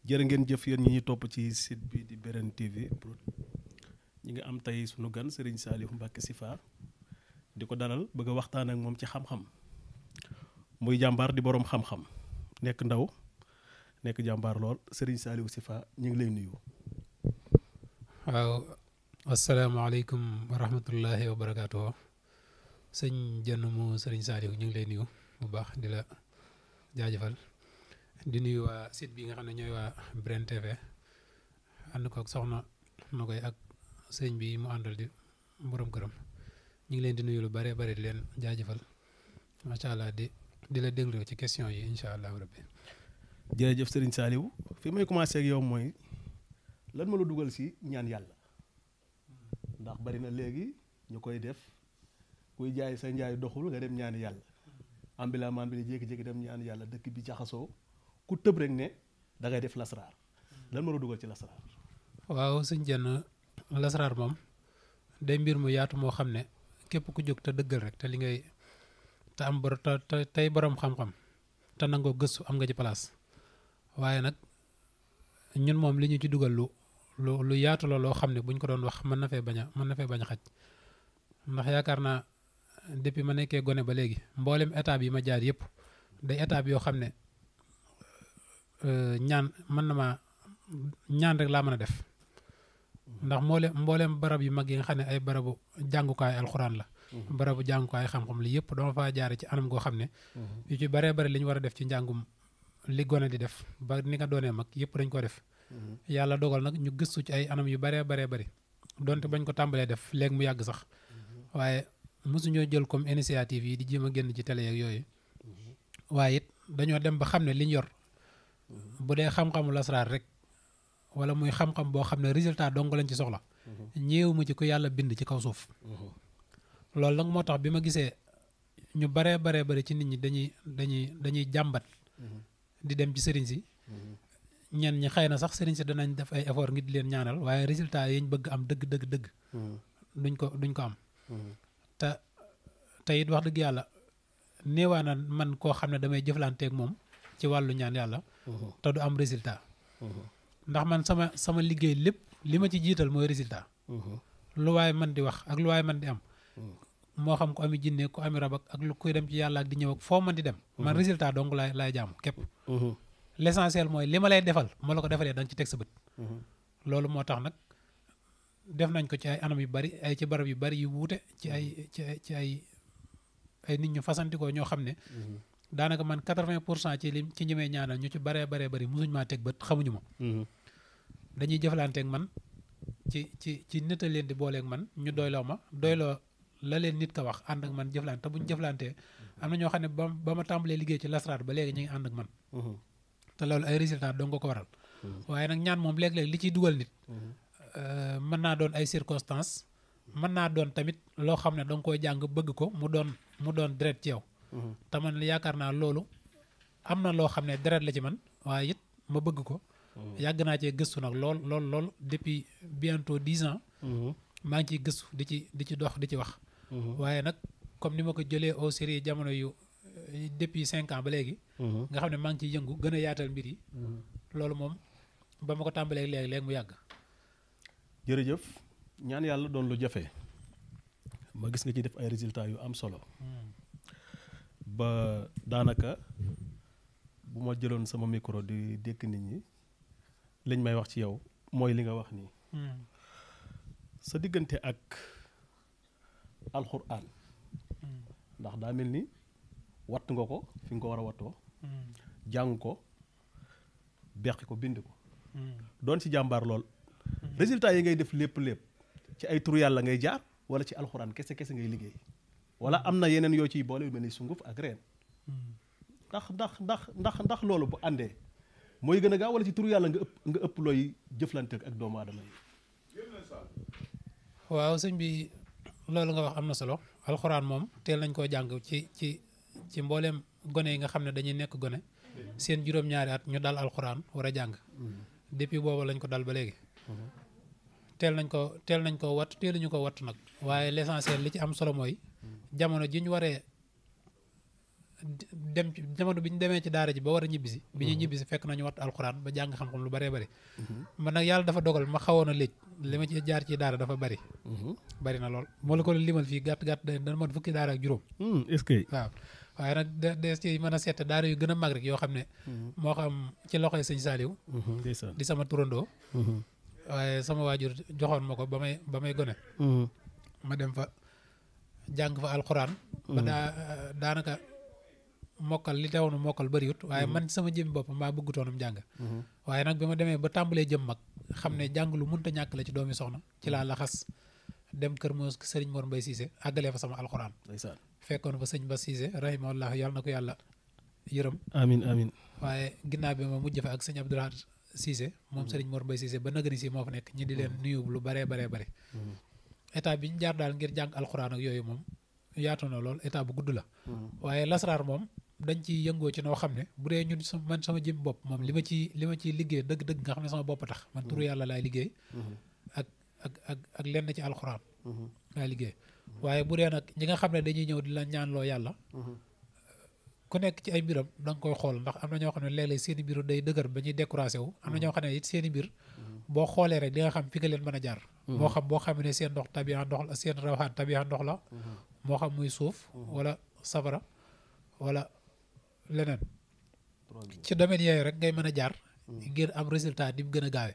jërë ngeen jëf yéen ñi ñu topp ci site bi di Béréne TV ñi nga am tey sunu gan Serigne Saliou Mbacké Syfa di ko dalal bëgg a waxtaan ak moom ci xam-xam muy jàmbaar di boroom xam-xam nekk ndaw nekk jàmbaar lool Serigne Saliou Syfa ñu ngi lay nuyu. waaw asalaamaaleykum wa rahmatullahi wa barakaatuh sëñ Jenn mu Serigne Saliou ñu ngi lay nuyu bu baax di la jaajëfal di nuyu waa site bi nga xam ne ñooy waa Béréne TV ànd ko ak soxna na koy ak sëñ bi mu àndal di borom këram ñu ngi leen di nuyu lu bare bare di leen jaajëfal macha allah di la déglu ci question yi incha allah rabbi. jërëjëf Serigne Saliou fi may commencé ak yow mooy lan ma la dugal si ñaan yàlla ndax bari na léegi ñu koy def kuy jaay sa njaay doxul nga dem ñaan yàlla ambilamaan bi di jékki-jékki dem ñaan yàlla dëkk bi jaxasoo ku tëb rek ne da ngay def lasraar lan ma la dugal ci lasraar. waaw sëñ Jenn lasraar moom day mbir mu yaatu moo xam ne képp ku jóg te dëggal rek te li ngay te am tey borom xam-xam te nangoo gëstu am nga ci place waaye nag ñun moom li ñu ci dugal lu yaatu la loo xam ne buñ ko doon wax mën na fee bañ a xaj ndax yaakaar naa depuis ma nekkee gone ba léegi mboolem étape yi ma jaar yëpp day étape yoo xam ne ñaan mën na maa ñaan rek laa mën a def ndax mboolem barab yu mag yi nga xam ne ay barabu jàngukaay alxuraan la barabu jàngukaay xam-xam li yëpp dama faa jaare ci anam goo xam ne yu ci baree bari li ñu war a def ci njàngum li gone di def ba ni nga doonee mag yëpp dañ ko def yàlla dogal nag ñu gëstu ci ay anam yu baree bari donte bañ ko tàmbalee def léegi mu yàgg sax waaye mosuñoo jël comme initiative yi di jéem a génn ci télé yeeg yooyu waaye it dañoo dem ba xam ne liñ yor bu dee xam-xamu lasraar rek wala muy xam-xam boo xam ne résultat dong lañ ci soxla ñeewu mu ci ku yàlla bind ci kaw suuf loolu nag moo tax bi ma gisee ñu baree bari ci nit ñi dañuy jàmbat di dem ci sëriñ si ñenn ñi xëy na sax sëriñ si danañ def ay effort ngir di leen ñaanal waaye résultat yi ñu bëgg am dëgg duñ ko am te it wax dëgg yàlla néewaana man koo xam ne damay jëflanteeg moom ci wàllu ñaan yàlla te du am résultat ndax man sama liggéey lépp li ma ci jiital mooy résultat lu waaye man di wax ak lu waaye man di am moo xam ko ami jinne ko ami rab ak lu koy dem ci yàlla ak di ñëw ak foo man di dem man résultat donc laay jaamu képp l'essentiel mooy li ma lay defal moo la ko defalee da nga ci teg sa bët loolu moo tax nag def nañ ko ci ay anam yu bari ay ci barab yu bari yu wuute ci ay nit ñu fasantikoo ñoo xam ne daanaka man 80% ci ñi may ñaanal ñu ci baree bari musuñ maa teg bët xamuñu ma dañuy jëflanteeg man ci nit a leen di booleeg man ñu doyloo la leen nit ka wax ànd ak man jëflante te buñ jëflantee am na ñoo xam ne ba ma tàmbalee liggéey ci lasraar ba léegi ñu ngi ànd ak man te loolu ay résultat dong nga ko waral waaye nag ñaan moom léeg-léeg li ciy dugal nit mën naa doon ay circonstances mën naa doon tamit loo xam ne danga koy jàng bëgg ko mu doon deret ci yow te man yaakaar naa loolu am na loo xam ne deret la ci man waaye it ma bëgg ko yàgg naa cee gëstu nag lool depuis bientôt 10 ans maa ngi ciy gëstu di ci dox di ci wax waaye nag comme ni ma ko jëlee au sérieux jamono yu depuis 5 ans ba léegi nga xam ne maa ngi ciy yëngu gën a yaatal mbir yi loolu moom ba ma ko tàmbalee léegi mu yàgg jërëjëf ñaan yàlla doon lu jafe ma gis nga ci def ay résultats yu am solo ba daanaka bu ma jëloon sama micro di dékk nit ñi liñ may wax ci yow mooy li nga wax nii sa diggante ak alxuraan ndax daa mel ni watt nga ko fi nga ko war a wattoo jàng ko beqi ko bind ko doon ci jàmbaar lool résultat yi ngay def lépp ci ay tur yàlla ngay jaar wala ci alxuraan kese ngay liggéey wala am na yeneen yoo ciy boole yu mel ni sunguf ak reen ndax loolu bu àndee mooy gën a gaaw wala ci tur yàlla nga ëpp looy jëflante ak doomu aadama yi. waaw sëñ bi loolu nga wax am na solo alxuraan moom teel nañ koo jàng ci mbooleem gone yi nga xam ne dañuy nekk gone seen juróom-ñaari at ñu dal alxuraan war a jàng depuis boobu lañ ko dal ba léegi teel nañ ko wattu teeluñu ko wattu nag waaye l'essentiel li ci am solo mooy jamono ji ñu waree dem ci jamono bi ñu demee ci daara ji ba war a ñibbisi bi ñuy ñibbisi fekk nañu wat alxuraan ba jàng xam-xam lu bëree bëri man nag yàlla dafa dogal ma xawoon a léej li ma ci jaar ci daara dafa bëri bëri na lool moo la ko limal fii gàtt dana mën fukki daara ak juróom est-ce que waaw waaye nag des ci mën a seet daara yu gën a mag rek yoo xam ne moo xam ci loxoy sëñ Saliou di sama turandoo waaye sama waajur joxoon ma ko ba may gone ma dem fa jàng fa alxuraan ba daanaka mokkal li teewoon mokkal bëriwut waaye man sama jëmmi bopp maa bëggutoonam jàng waaye nag bi ma demee ba tàmbalee jëm mag xam ne jàng lu munta ñàkk la ci doomi soxna ci laa laxas dem kër moo sëriñ Mor Mbay Cissé àggalee fa sama alxuraan fekkoon fa sëñ Ba Cissé rahimahullah yàlla na ko yàlla yërëm amiin waaye ginnaaw bi ma mujj fa ak sëñ Abdoulaye Cissé moom sëriñ Mor Mbay Cissé ba nagani si moo fa nekk ñi di leen nuyu lu baree bare état bi ñu jaar daal ngir jàng alxuraan ak yooyu moom yaatu na lool état bu gudd la waaye lasraar moom dañ ci yëngoo ci noo xam ne bu dee ñun man sama jëm bopp moom li ma ciy liggéey dëgg-dëgg nga xam ne sama bopp tax man turu yàlla laay liggéey ak lenn ci alxuraan laay liggéey waaye bu dee nag ñi nga xam ne dañuy ñëw di la ñaanloo yàlla ku nekk ci ay mbiram da nga koy xool ndax am na ñoo xam ne léeg-léeg seen i mbir day dëgër ba ñuy découragé wu am na ñoo xam ne it seen i mbir boo xoolee rek di nga xam fi nga leen mën a jaar moo xam boo xam ne seen ndox tabiya ndox la seen rawaxaan tabiya ndox la moo xam muy suuf wala safara wala leneen ci domaine yooyu rek ngay mën a jaar ngir am résultat di mu gën a gaawe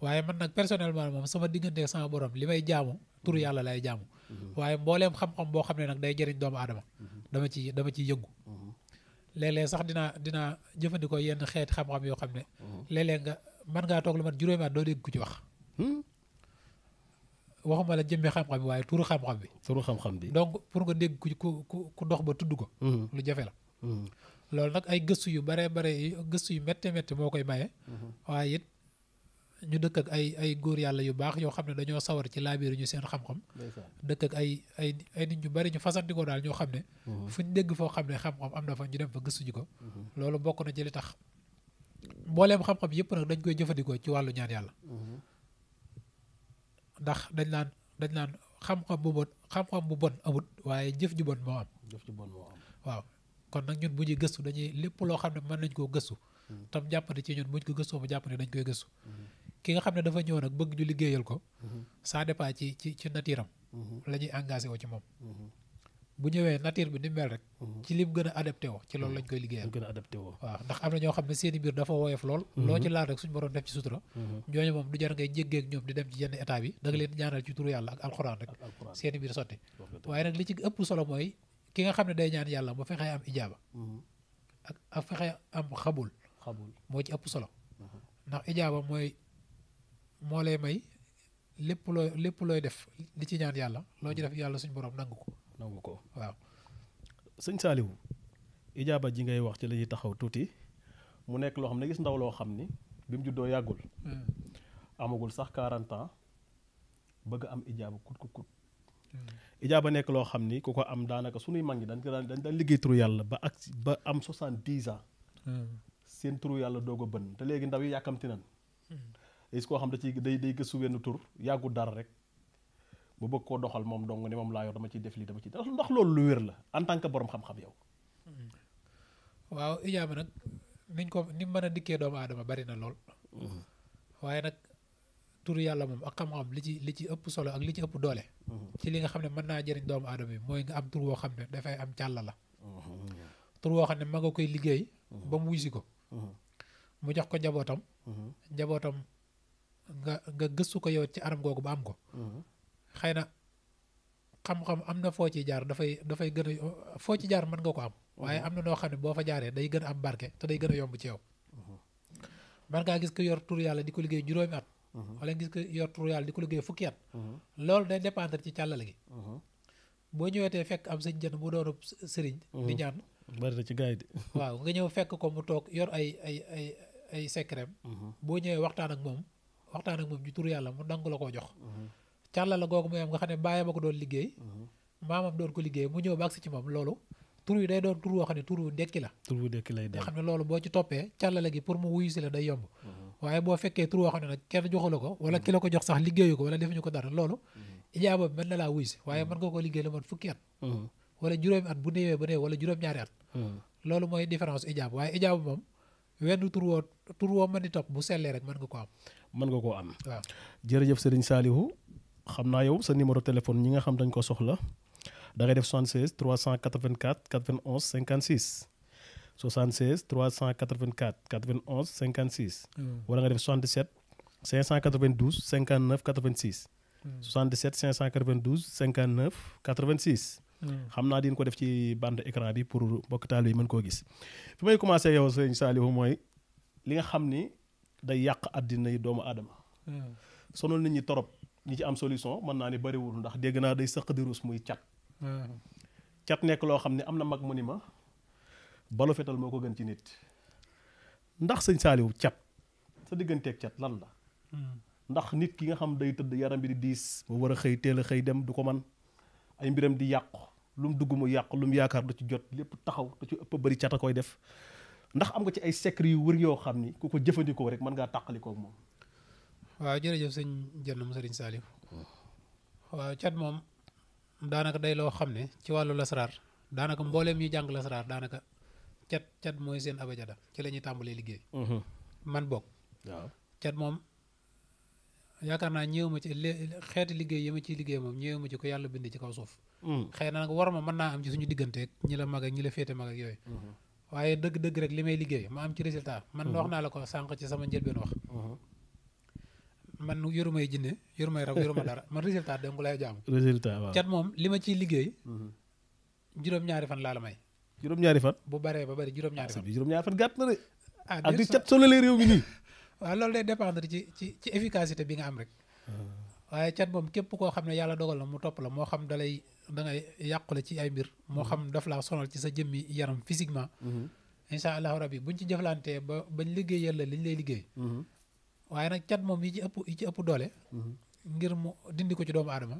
waaye man nag personnellement moom sama diggante sama borom li may jaamu turu yàlla lay jaamu waaye mbooleem xam-xam boo xam ne nag day jëriñ doomu aadama dama ciy yëngu léeg-léeg sax dinaa jëfandikoo yenn xeeti xam-xam yoo xam ne léeg-léeg nga mën ngaa toog lu mat juróomi at doo dégg ku ci wax waxuma la jëmmi xam-xam bi waaye turu xam-xam bi donc pour nga dégg ku dox ba tudd ko lu jafe la loolu nag ay gëstu yu bare gëstu yu métte moo koy maye waaye it ñu dëkk ak ay góor yàlla yu baax yoo xam ne dañoo sawar ci laabiir ñu seen xam-xam dëkk ak ay nit ñu bari ñu fasantikoo daal ñoo xam ne fu ñu dégg foo xam ne xam-xam am na fa ñu dem fa gëstu ji ko loolu bokk na ci li tax mbooleem xam-xam yëpp nag dañ koy jëfandikoo ci wàllu ñaan yàlla ndax dañ naan xam-xam bu bon amut waaye jëf ju bon moo am waaw kon nag ñun bu ñuy gëstu dañuy lépp loo xam ne mën nañ koo gëstu tam jàppante ci ñun buñ ko gëstoo mu jàpp ne dañ koy gëstu ki nga xam ne dafa ñëw nag bëgg ñu liggéeyal ko ça dépend ci natiiram la ñuy engagé woo ci moom bu ñëwee nature bi ni mel rek ci lim gën a adapté woo ci loolu lañ koy liggéeyal waaw ndax am na ñoo xam ne seeni mbir dafa woyof lool loo ci laal rek suñu borom def ci sutura ñooñu moom du jar ngay jéggee ak ñoom di dem ci yenn état bi da nga leen ñaanal ci turu yàlla ak alxuraan rek seeni mbir sotti waaye nag li ci ëpp solo mooy ki nga xam ne day ñaan yàlla mu fexee am ijaaba ak fexee am xabul moo ci ëpp solo ndax ijaaba moo lay may lépp looy def li ci ñaan yàlla loo ci def yàlla suñu borom nangu ko waaw sëñ Saliou ijaaba ji ngay wax ci la ñuy taxaw tuuti mu nekk loo xam ne gis ndaw loo xam ni bi mu juddoo yàggul amagul sax 40 ans bëgg am ijaaba kut ijaaba nekk loo xam ni ku ko am daanaka suñuy mag ñi dañ daan liggéey turu yàlla ba am 70 ans seen turu yàlla doog a bën te léegi ndaw yi yàkkamti nan gis koo xam da ci day gëstu wenn tur yàggul dara rek bu bëgg koo doxal moom dong ne moom laa yor dama ciy def lii dama ciy def ndax loolu lu wér la en tant que borom xam-xam yow waaw ijaaba nag ni mën a dikkee doomu aadama bari na lool waaye nag turu yàlla moom ak xam-xam li ci ëpp solo ak li ci ëpp doole ci li nga xam ne mën naa jëriñ doomu aadama bi mooy nga am tur woo xam ne dafay am càlla la tur woo xam ne ma nga koy liggéey ba mu wusi ko mu jox ko njabootam nga gëstu ko yow ci anam googu ba am ko xëy na xam-xam am na foo ci jaar dafay gën a foo ci jaar mën nga ko am waaye am na noo xam ne boo fa jaaree day gën a am barke te day gën a yomb ci yow man ngaa gis ko yor tur yàlla di ko liggéey juróomi at wala gis ko yor tur yàlla di ko liggéey fukki at loolu day dépendre ci càllale gi boo ñëwetee fekk am sëñ jën mu doonu sëriñ di ñaan bari na ci gaay di waaw nga ñëw fekk ko mu toog yor ay secret boo ñëwee waxtaan ak moom ci tur yàlla mu nangu la koo jox càlla la googu muy am nga xam ne bàyyam a ko doon liggéey maamam doon ko liggéey mu ñëw ba agsi ci moom loolu tur yi day doon tur woo xam ne tur wu dekki la nga xam ne loolu boo ci toppee càllale gi pour mu wuyu si la day yomb waaye boo fekkee tur woo xam ne nag kenn joxu la ko wala ki la ko jox sax liggéeyu ko wala defuñu ko dara loolu ijaaba bi mën na laa wuyu si waaye mën nga ko liggéey la man fukki at wala juróomi at bu néewee ba néew wala juróom-ñaari at loolu mooy différence ijaab waaye ijaab moom wenn tur woo mën di topp bu sellee rek mën nga ko am. mën nga koo am. waaw jërëjëf Serigne Saliou xam naa yow sa numéro téléphone ñi nga xam dañ ko soxla da ngay def 76 384 91 56 76 384 91 56. wala nga def 77 592 59 86. 77 592 59 86. xam naa din ko def ci bande écran bi pour mbokk taal yi mën koo gis fi may commencé yow Serigne Saliou mooy li nga xam ni day yàq àddina yi doomu aadama sonal nit ñi torop ñi ci am solution mën naa ni bariwul ndax dégg naa day sëq di ruus muy cat cat nekk loo xam ne am na mag mu ni ma balu fetal moo ko gën ci nit ndax sëñ Saliou cat sa digganteeg cat lan la ndax nit ki nga xam day tëdd yaram bi di diis mu war a xëy teel a xëy dem du ko man ay mbiram di yàqu lu mu dugg mu yàqu lu mu yaakaar du ci jot lépp taxaw du ci ëpp bari cat a koy def ndax am nga ci ay secret yu wër yoo xam ni ku ko jëfandikoo rek mën ngaa tàqalikoo moom. waaw jërëjëf sëñ Jannam Sëriñ Saliou waaw cat moom daanaka day loo xam ne ci wàllu lasaraar daanaka mbooleem ñu jàng lasaraar daanaka cat mooy seen abajada ci la ñuy tàmbalee liggéey. man bokk. waaw cat moom yaakaar naa ñëwuma ci xeeti liggéey yi ma ciy liggéey moom ñëwuma ci ko yàlla bind ci kaw suuf. xëy na nag war ma mën naa am ci suñu digganteeg ñi la mag ak ñi la féete mag ak yooyu. waaye dëgg-dëgg rek li may liggéey ma am ci résultat man wax naa la ko sànq ci sama njëlbeen wax man yorumay jinne yorumay rab yoruma dara man résultat donc lay jaamu résultat waaw cat moom li ma ciy liggéey juróom-ñaari fan laa la may juróom-ñaari fan bu baree ba bari juróom-ñaari fan juróom-ñaari fan gàtt na de ak di sax cat solalee réew mi nii waaw loolu day dépendre ci efficacité bi nga am rek waaye cat moom képp koo xam ne yàlla dogal na mu topp la moo xam da ngay yàqule ci ay mbir moo xam daf laa sonal ci sa jëmmi yaram physiquement insha allahu rabbi buñ ci jëflantee ba bañ liggéeyal la liñ lay liggéey waaye nag cat moom yi ci ëpp doole ngir mu dindi ko ci doomu aadama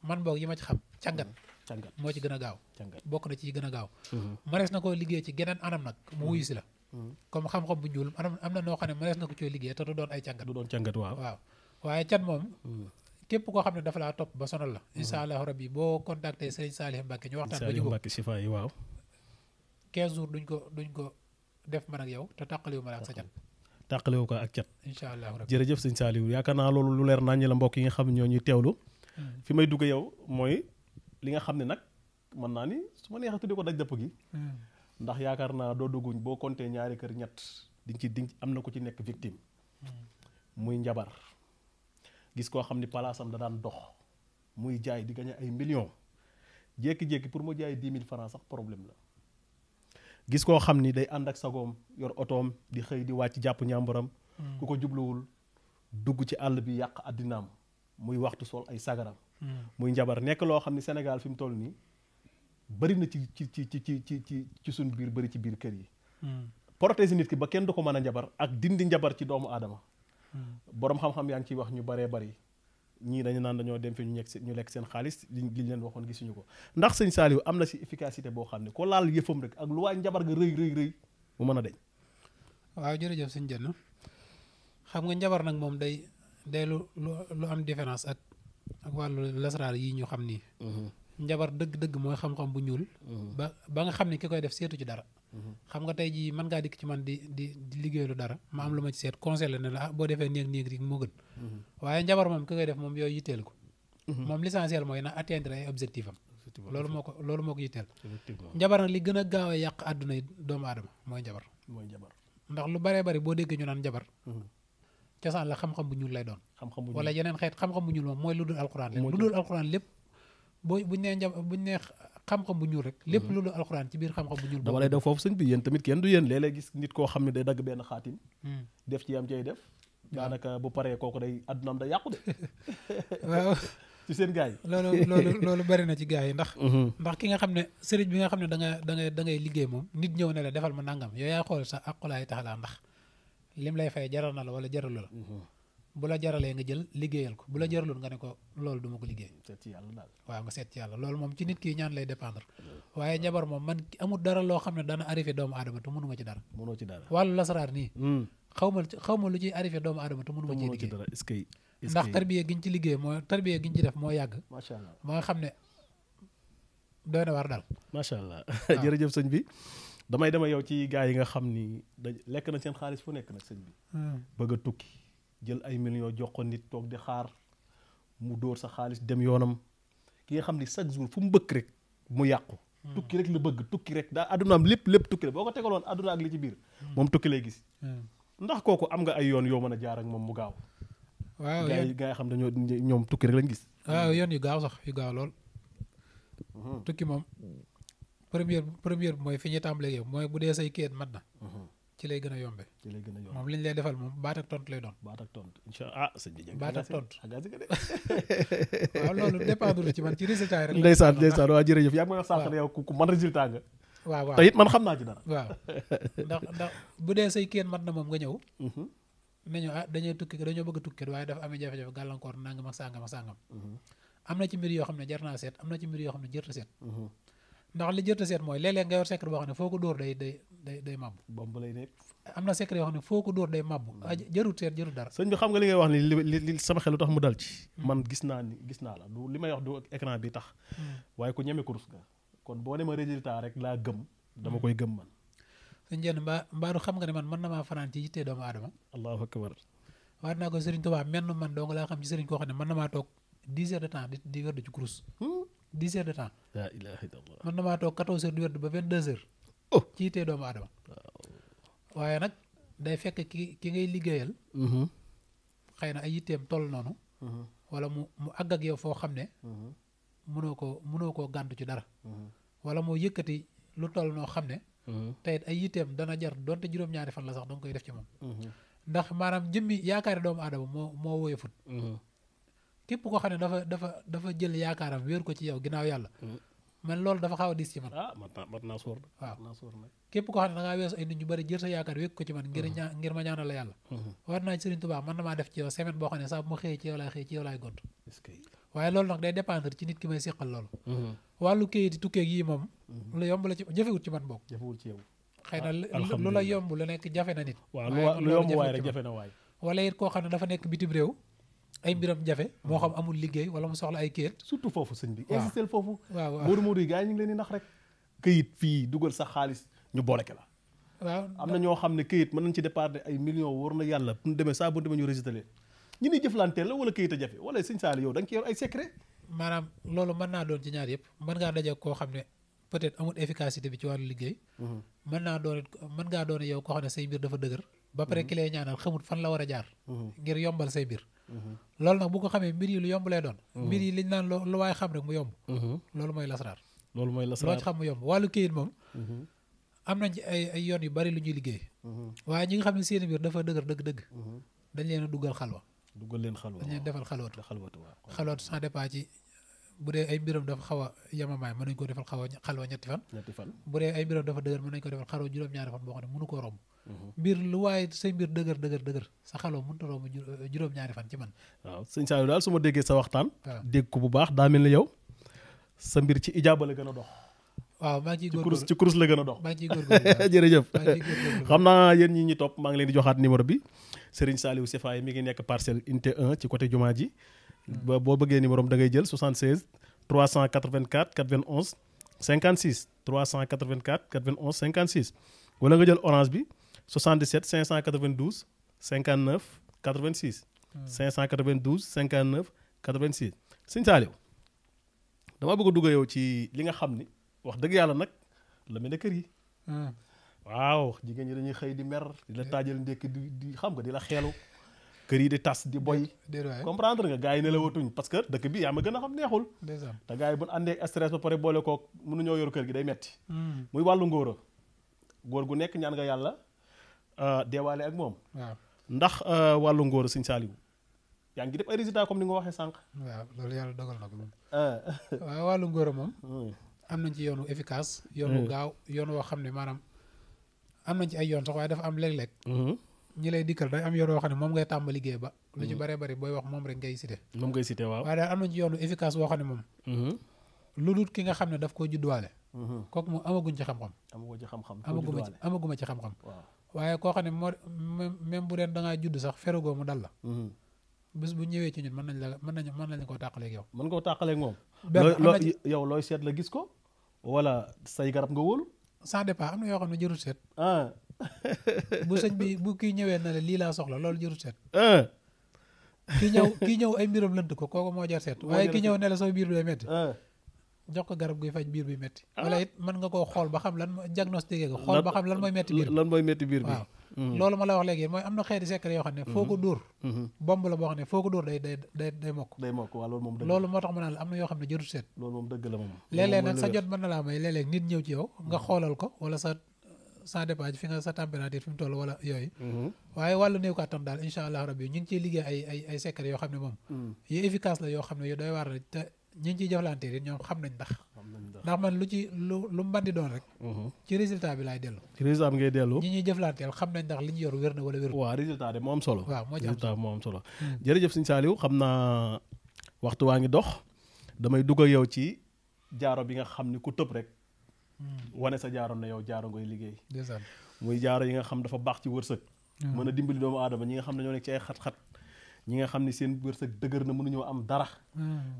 man boog yi ma ci xam càngat moo ci gën a gaaw bokk na ci gën a gaaw mënees na koo liggéey ci geneen anam nag mu wuyu si la comme xam-xam bu ñuul am na noo xam ne mënees na ko cooy liggéey te du doon ay càngat du doon càngat waaw waaye cat moom képp koo xam ne dafa laa topp ba sonal la insha allahu rabbi boo contacté Serigne Salih Mbacke ñu waxtaan ba jubóo Mbacke Sifa yi waaw 15 jours duñ ko def man ak yow te tàqaliwu ma la ak sa cat tàqalewu ko ak cat insha allahu rabbi jërëjëf sëñ Saliou yaakaar naa loolu lu leer naññi la mbokk yi nga xam ne ñoo ñuy teewlu fi may dugg yow mooy li nga xam ne nag mën naa ni su ma neexee tuddee ko daj dëpp gi ndax yaakaar naa doo dugguñ boo compté ñaari kër ñett diñ am na ko ci nekk victime muy njabar gis koo xam ni palaasam da daan dox muy jaay di gañe ay millions jékki-jékki pour mu jaay 10 000 francs sax problème la gis koo xam ni day ànd ak sagoom yor otoom di xëy di wàcc jàpp ñàmbaram ku ko jubluwul dugg ci àll bi yàq àddinaam muy waxtu sol ay sagaram muy njabar nekk loo xam ni Sénégal fi mu toll nii bëri na ci suñ biir bëri ci biir kër yi protéger nit ki ba kenn du ko mën a njabar ak dindi njabar ci doomu aadama boroom xam-xam yaa ngi ciy wax ñu baree bari ñii dañu naan dañoo dem fi ñu lekk seen xaalis li leen waxoon gisuñu ko ndax sëñ Saliou am na si efficacité boo xam ne ko laal yëfam rek ak lu waay njabar nga rëy mu mën a deñ waaw jërëjëf sëñ Dieng xam nga njabar nag moom day lu am différence ak wàllu lasraar yi ñu xam nii njabar dëgg-dëgg mooy xam-xam bu ñuul ba nga xam ne ki koy def seetu ci dara xam nga tey jii mën ngaa dikk ci man di liggéeylu dara ma am lu ma ci seet conseil la ne la boo defee néeg rik moo gën waaye njabar moom ki koy def moom yooyu yitteel ko moom l'essentiel mooy na atteindre ay objectif am loolu moo ko yitteel njabar nag li gën a gaaw a yàq àdduna yi doomu aadama mooy njabar ndax lu baree bari boo déggee ñu naan njabar cosaan la xam-xam bu ñuul lay doon wala yeneen xeet xam-xam bu ñuul moom mooy lu dul alxuraan lépp lu dul alxuraan lépp buñ nee xam-xam bu ñuul rek lépp lu dul alxuraan ci biir xam-xam bu ñuul dama lay def foofu sëñ bi yéen tamit kenn du yéen léeg-léeg gis nit koo xam ne day dagg benn xaatim def ci yam cay def daanaka bu paree kooku day addunaam day yàqu de waaw ci seen gars yi loolu bari na ci gars yi ndax ki nga xam ne sëriñ bi nga xam ne da ngay liggéey moom nit ñëw ne la defal ma nangam yow yaay xool sa aqulaay taxalaa ndax lim lay fay jaral na la wala jaralu la bu la jaralee nga jël liggéeyal ko bu la jaralul nga ne ko loolu duma ko liggéey seet ci yàlla daal waaw nga seet ci yàlla loolu moom ci nit ki ñaan lay dépendre waaye njabar moom man amul dara loo xam ne dana arrivé doomu aadama te mënuma ci dara mënoo ci dara wàllu lasaraar nii xaw ma lu ciy arrivé doomu aadama te mënuma ci liggéey dara est-ce que ndax tarbiya giñ ci liggéey moo tarbiya giñ ci def moo yàgg macha allah moo nga xam ne doy na war daal. macha allah waaw. jërëjëf sëñ bi damay dema yow ci gars yi nga xam ni lekk na seen xaalis fu nekk nag sëñ bi bëgg a tukki jël ay millions jox ko nit toog di xaar mu dóor sa xaalis dem yoonam ki nga xam ni chaque jour fu mu bëkk rek mu yàqu tukki rek la bëgg tukki rek daa addunaam lépp tukki la boo ko tegaloon adduna ak li ci biir moom tukki lay gis ndax kooku am nga ay yoon yoo mën a jaar ak moom mu gaaw waaw gars yi xam dañoo ñoom tukki rek lañ gis waaw yoon yu gaaw sax yu gaaw lool. tukki moom première bi mooy fi ñuy tàmbalee yow mooy bu dee say kéet mat na. ci lay gën a yombe. ci lay gën a yombe moom li ñu lay defal moom baat ak tontu lay doon. baat ak tontu incha allah sëñ bi baat ak tontu agaasi ka de waaw loolu dépendre ci man ci résultat yi rek. ndeysaan waa jërëjëf yaa ngi may wax sànq ne yow ku man résultat nga waaw te it man xam naa ci dara waaw ndax bu dee say kéet mat na moom nga ñëw. nañu dañoo bëgg a tukki waaye dafa amee jafe-jafe gàllankoor nangam ak sàngam ak sàngam. am na ci mbir yoo xam ne jar naa seet am na ci mbir yoo xam ne jërta seet. ndax li jërta seet mooy léeg-léeg nga yor secret boo xam ne foo ko dóor day màbb. bomb lay nekk. am na secret yoo xam ne foo ko dóor day màbb. jarut seet jarut dara. sëñ bi xam nga li ngay wax ni li sama xel lu tax mu dal ci. man gis naa la du li may wax du écran bi tax. waaye ku ñeme kurus nga. kon boo ne ma résultat rek laa gëm. dama koy gëm man. sëñ Dieng mbaa xam nga ne man mën na maa fanaan ci yittee doomu aadama. allahu akbar. waat naa ko Serigne Touba menn man dong laa xam ci Serigne koo xam ne mën na maa toog 10 heures de temps di wérdu ci kurus. 10 heures de temps. la ilaha illallah. mën na maa toog 14 heures di wérdu ba 22 heures. ci yittee doomu aadama. waaye nag day fekk ki ngay liggéeyal. xëy na ay yitteem toll noonu. wala mu àgg ak yow foo xam ne. mënoo koo gàntu ci dara. wala moo yëkkati lu toll noo xam ne. tey ay yitteem dana jar donte juróom-ñaari fan la sax danga koy def ci moom. ndax maanaam jëmmi yaakaari doomu aadama moo woyofut. képp koo xam ne dafa jël yaakaaram wéer ko ci yow ginnaaw yàlla. man loolu dafa xaw a diis ci man. mat naa sóor. waaw képp koo xam ne da ngaa weesu ay nit ñu bari jël sa yaakaar wékk ko ci man ngir ma ñaanal la yàlla. war naa ci Serigne Touba man na maa def ci yow semaine boo xam ne saa bu ma xëyee ci yow laay xëy ci yow laay gont. waaye loolu nag day dépendre ci nit ki may seqal loolu. wàllu kayit tukkeeg yii moom. lu yomb la ci jafewut ci man bokk. jafewut ci yow. xëy na lu la yomb lu nekk jafe na nit. waaw lu yomb waay rek jafe na waay. wala it koo xam ne dafa nekk bitim réew. ay mbiram jafe moo xam amul liggéey wala mu soxla ay kayit. surtout foofu sëñ bi. insistel foofu. waaw Modou yi gars yi ñu ngi leen di nax rek. kayit fii dugal sa xaalis ñu booleke la. waaw am na ñoo xam ne kayit mën nañ ci départ ay millions war na yàlla bu ñu demee saa bu ñu demee ñu résultat leen ñi ni jëflanteel la wala kayit a jafe wala sëñ Saali yow da nga ci yor ay secret. maanaam loolu mën naa doon ci ñaar yëpp mën ngaa daje koo xam ne peut-être amul efficacité bi ci wàllu liggéey. mën ngaa doon yow koo xam ne say mbir dafa dëgër. ba pare ki lay ñaanal xamut fan la war a jaar. ngir yombal say mbir. loolu nag bu ko xamee mbir yi lu yomb lay doon. mbir yi liñ naan lu waaye xam rek mu yomb. loolu mooy lasaraar. loo ci xam mu yomb wàllu kayit moom. am nañ ci ay yoon yu bari lu ñuy liggéey. waaye ñi nga xam ne seen mbir dafa dëgër dëgg-dëgg. dañ leen a duggal xalwa. dañ leen defal xalwatu. xalwatu sans départ ci bu dee ay mbiram dafa xaw a yemamaay mën nañ ko defal xalwa ñetti fan. bu dee ay mbiram dafa dëgër mën nañ ko defal xalwa juróom-ñaari fan boo xam ne mënu koo romb. mbir lu waaye say mbir dëgër sa xalwa mënut a romb juróom-ñaari fan ci man. waaw sëñ Saliou daal su ma déggee sa waxtaan. dégg ko bu baax daa mel ni yow sa mbir ci ijaaba la gën a dox. waaw maa ngi ciy góorgóorlu ci kurus la gën a dox. maa ngi ciy góorgóorlu jërëjëf xam naa yéen ñi ñi topp maa ngi leen di joxaat numéro bi Serigne Saliou Sifaye mi ngi nekk parcelle unité 1 ci côté jumaa ji boo bëggee numéro am da ngay jël 76 384 91 56 384 91 56 wala nga jël orange bi 77 592 59 86 592 59 86 Serigne Saliou dama bëgg a dugg yow ci li nga xam ni wax dëgg yàlla nag la mel ne kër yi. waaw jigéen ñi dañuy xëy di mer di la taajal ndékki di xam nga di la xeelu kër yi di tas di boy. comprendre nga gars yi ne la watuñ parce que dëkk bi yaa ma gën a xam neexul. te gars yi bu ñu àndee stress ba pare boole kook mënuñoo yor kër gi day metti muy wàllu ngóora góor gu nekk ñaan nga yàlla deewaale ak moom. ndax wàllu ngóora Sëñ Saliou yaa ngi def ay résultats comme ni nga waxee sànq. waaw loolu yàlla dogal na ko moom. waaw wàllu ngóora moom. am nañ ci yoonu efficace. yoonu gaaw yoon woo xam ne maanaam am nañ ci ay yoon sax waaye dafa am léeg-léeg. ñi lay dikkal day am yoon woo xam ne moom ngay tàmba liggéey ba. lu ci bëree bëri booy wax moom rek ngay cité. moom ngay cité waaw. waaye daal am nañ ci yoonu efficace woo xam ne moom. lu dul ki nga xam ne daf koo judduwaale. kooku moom amaguñ ci xam-xam. amaguma ci xam-xam. waaye koo xam ne moo même bu deen da ngaa judd sax feragoo mu dal la. bés bu ñëwee ci ñun mën nañ koo tàqaleeg yow. mën koo tàqaleeg moom. yow looy seet la gis ko. wala say garab nga wóolu. ça dépend am na yoo xam ne jërut seet. bu sëñ bi bu kii ñëwee na la lii laa soxla loolu jërut seet. kii ñëw ay mbiram lënt ko kooku moo jar seet. waaye ki ñëw ne la soo biir bi day metti jox ko garab guy faj biir bi metti wala it mën nga koo xool ba xam lan diagnostiqué ko xool ba xam lan mooy metti biir bi. lan mooy metti biir bi waaw. loolu ma la wax léegi mooy am na xeeti secret yoo xam ne foo ko dóor. bomb la boo xam ne foo ko dóor day mokk. day mokk waaw loolu moom dëgg loolu moo tax ma naan la am na yoo xam ne jërut seet. loolu moom dëgg la moom. léeg-léeg nag sa jot mën na laa may léeg-léeg nit ñëw ci yow nga xoolal ko wala ça dépend fi nga sa température fi mu toll wala yooyu. waaye wàllu néew kàttan daal incha allah rabbi ñu ngi ciy liggéey ay secret yoo xam ne moom. yu efficace la yoo xam ne yu doy waar la te ñi ngi ciy jëflante it ñoom xam nañ ndax man lu mën di doon rek. ci résultat bi laay dellu. ci résultat bi ngay dellu. ñi ñuy jëflanteel xam nañ ndax li ñu yor wér na wala wér. waaw résultat de moo am solo. waaw moo ci am résultat moo am solo. jërëjëf sëñ Saliou xam naa waxtu waa ngi dox damay dugg ak yow ci jaaro bi nga xam ni ku tëb rek. wane sa jaaro na yow jaaro ngoy liggéey. muy jaaro yi nga xam dafa baax ci wërsëg. mën a dimbali doomu aadama ñi nga xam ne ñoo nekk ci ay xat-xat. ñi nga xam ni seen wërsëg dëgër na mënuñoo am dara.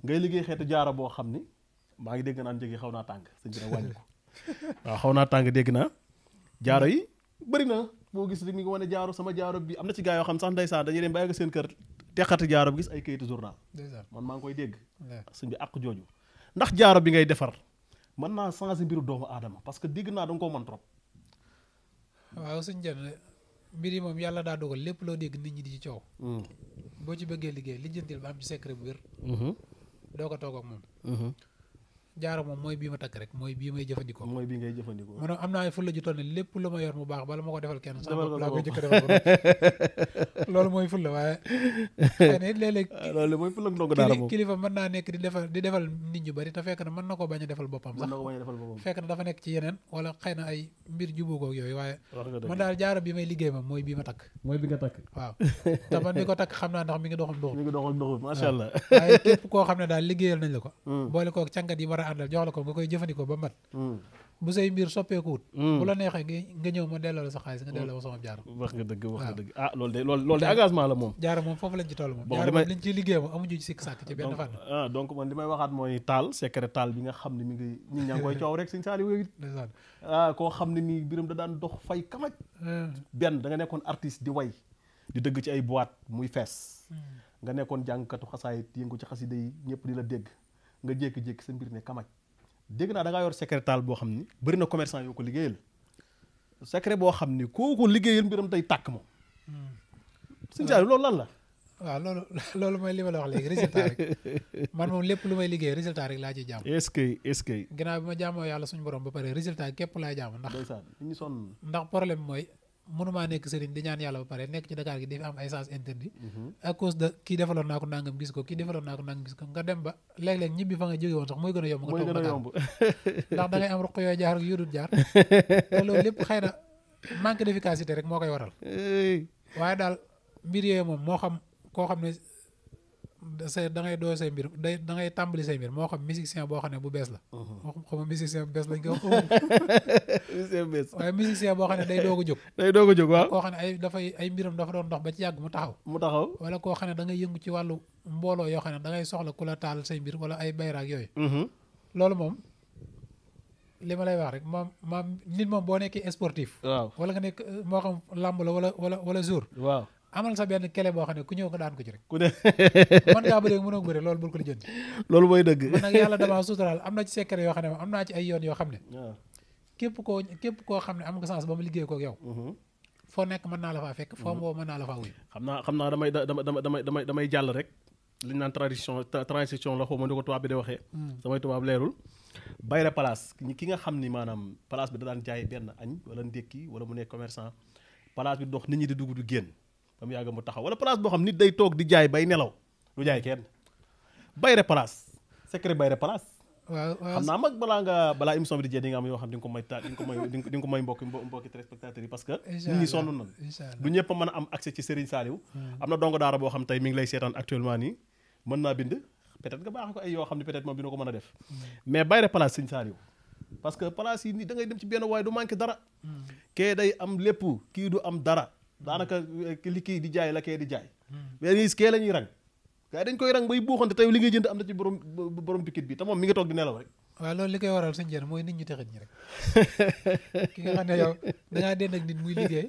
ngay liggéey xeetu jaaro boo xam ni maa ngi dégg naan njëg yi xaw naa tàng sëñ bi nag wàññi ko waaw xaw naa tàng dégg naa jaaro yi bëri na boo gis rek mi ngi wane jaaro sama jaaro bi am na ci gaa yoo xam sax ndeysaan dañuy dem ba yegg seen kër teqati jaaro bi gis ay kayitu journal man maa ngi koy dégg sëñ bi àq jooju ndax jaaro bi ngay defar mën naa changer mbiru doomu aadama parce que dégg naa da nga koo mën trop. waaw sëñ Dieng mbir yi moom yàlla daa dogal lépp loo dégg nit ñi di ci coow. boo ci bëggee liggéey lijjantil ba am ci secret bu wér. doo ko toog ak moom. jaaro moom mooy bii ma takk rek mooy bii may jëfandikoo. mooy bii ngay jëfandikoo. maanaam am naa ay fulla ju toll ne lépp lu ma yor mu baax bala ma ko defal kenn. defal ko laa koy jëkk defal ko loolu mooy fulla waaye. xëy na it léeg-léeg. loolu mooy fulla ndongo daara moom kilifa mën naa nekk di defal nit ñu bari te fekk na mën na ko bañ a defal boppam sax. mën na ko bañ a defal boppam. fekk na dafa nekk ci yeneen wala xëy na ay mbir jubóo koog yooyu waaye. man daal jaaro bi may liggéey moom mooy bii ma takk. mooy bi nga takk. waaw te man mi ko takk xam naa ndax mi ngi doxal ndoxu. mi ngi doxal ndoxu macha allah. waaye képp koo xam ne daal liggéeyal nañ la ko. boole koog càngat yi war a àndal jox la ko nga koy jëfandikoo ba mat. bu say mbir soppeekuwut. bu la neexee nga ñëw ma delloo la sa xaalis nga delloo ma sama jaaro. wax nga dëgg wax nga dëgg ah loolu de engagement la moom. jaaro moom foofu lañ ci toll moom. jaaro moom liñ ciy liggéey moom amuñu ci sikk sàkk ci benn fànn. donc man li may waxaat mooy taal secret taal bi nga xam ne mi ngi ñi ñaa ngi koy coow rek sëñ Saliou yooyu koo xam ne nii biram da daan dox fay kamaj benn da nga nekkoon artiste di way di dëgg ci ay boîte muy fees nga nekkoon jàngkatu xasaayit yëngu ci xasida yi ñëpp di la dégg nga jékki-jékki sa mbir ne kamaj dégg naa da ngaa yor secret taal boo xam ni bëri na commerçant yoo ko liggéeyal secret boo xam ni kooku liggéeyal mbiram day tàkk moom. sëñ Saliou loolu lan la. waaw loolu mooy li ma la wax léegi résultat rek man moom lépp lu may liggéey résultat rek laa ciy jàmm. est-ce que. ginnaaw bi ma jaamoo yàlla suñu borom ba pare résultat képp laay jàmm ndax problème mooy mënumaa nekk sëriñ di ñaan yàlla ba pare nekk ci Dakar gi di fi am ay sens interdit à cause de kii defaloon naa ko nangam gis ko kii defaloon naa ko nangam gis ko nga dem ba léeg-léeg ñibbi fa nga jóge woon sax mooy gën a yomb nga toog Dakar ndax da ngay am ruq yooyu jaar ak yudut jaar te loolu lépp xëy na manque d'efficacité rek moo koy waral waaye daal mbir yooyu moom moo xam koo xam ne da ngay doo say mbir da ngay tàmbali say mbir moo xam musicien boo xam ne bu bees la moo xam ma musicien bu bees lañ ko waaye musicien boo xam ne day doog a jóg waaw koo xam ne ay mbiram dafa doon dox ba ci yàgg mu taxaw wala koo xam ne da ngay yëngu ci wàllu mbooloo yoo xam ne da ngay soxla ku la taal say mbir wala ay bayraak yooyu loolu moom li ma lay wax rek moom nit moom boo nekkee sportif waaw wala nga nekk moo xam làmb la wala jour waaw amal sa benn kele boo xam ne ku ñëw nga daan ko ci rek ku ne mën ngaa bëri mënoo bëri loolu bul ko lijjanti loolu mooy dëgg man nag yàlla damaa suturaal am na ci secret yoo xam ne am naa ci ay yoon yoo xam ne képp koo xam ne am nga chance ba ma liggéey kook yow foo nekk mën naa la faa fekk foo moo mën naa la faa wuy xam naa damay jàll rek li ñu naan transition la xaw ma ni ko tubaab bi di waxee samay tubaab leerul bayre place ki nga xam ni maanaam place bi da daan jaay benn añ wala ndékki wala mu nekk commerçant place bi dox nit ñi di dugg du génn ba mu yàgg mu taxaw wala place boo xam nit day toog di jaay bay nelaw du jaay kenn bayre place secret bayre place waaw xam naa mag balaa émission bi di jeex di nga am yoo xam di nga ko may taal di nga ko may mbokki téléspectateurs yi parce que nit ñi sonn nañ du ñëpp a mën a am accès ci Serigne Saliou am na dongo daara boo xam tey mi ngi lay seetaan actuellement nii mën naa bind peut-être nga baax ko ay yoo xam ne peut-être moom dina ko mën a def mais bayre place Serigne Saliou parce que place yi nii da ngay dem ci benn waaye du manqué dara kee day am lépp kii du am dara daanaka li kii di jaay la kee di jaay mais kee la ñuy rang gars yi dañ koy rang bay buuxante tey li ngay jënd am na ci borom pikit bi te moom mi ngi toog di nelaw rek waaw loolu li koy waral suñu jën mooy nit ñu texit ñi rek ki nga xam ne yow dangaa den ak nit muy liggéey